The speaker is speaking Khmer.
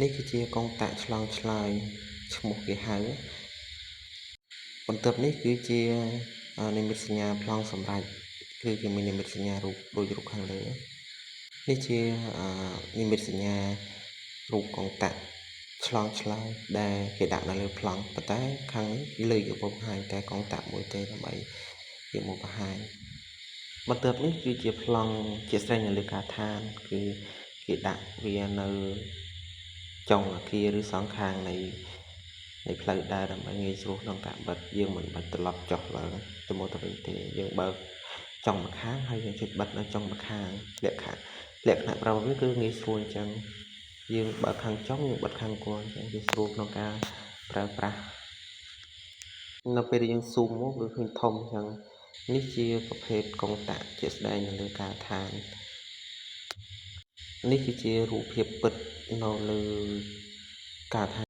នេះគឺជាកងតាក់ឆ្លងឆ្លើយឈ្មោះគេហៅបន្ទាប់នេះគឺជានិមិត្តសញ្ញាប្លង់សម្រាប់គឺគេមាននិមិត្តសញ្ញារូបដូចរូបខាងលើនេះជានិមិត្តសញ្ញារូបកងតាក់ឆ្លងឆ្លើយដែលគេដាក់នៅលើប្លង់ប៉ុន្តែខាងនេះលើកយកបង្ហាញតែកងតាក់មួយទេដើម្បីយកមកបង្ហាញបន្ទាប់នេះគឺជាប្លង់ជាស្រេចនៅលើកាឋានគឺគេដាក់វានៅចុងអគារឬសងខាងនៃផ្លូវដើរដើម្បីងាយស្រួលក្នុងការបិទយើងមិនបាច់ត្រឡប់ចុះឡើងទៅមកទៅវិញទេយើងបើកចុងម្ខាងហើយយើងចុចបិទនៅចុងម្ខាងលក្ខណៈប្រើវាគឺងាយស្រួលអញ្ចឹងយើងបើកខាងចុងយើងបិទខាងគល់អញ្ចឹងវាស្រួលក្នុងការប្រើប្រាស់នៅពេលដែលយើងស៊ូមមកវាឃើញធំអញ្ចឹងនេះជាប្រភេទកុងតាក់ជាក់ស្ដែងនៅលើកាឋាននេះគឺជារូបភាពពិតនៅលើកាឋាន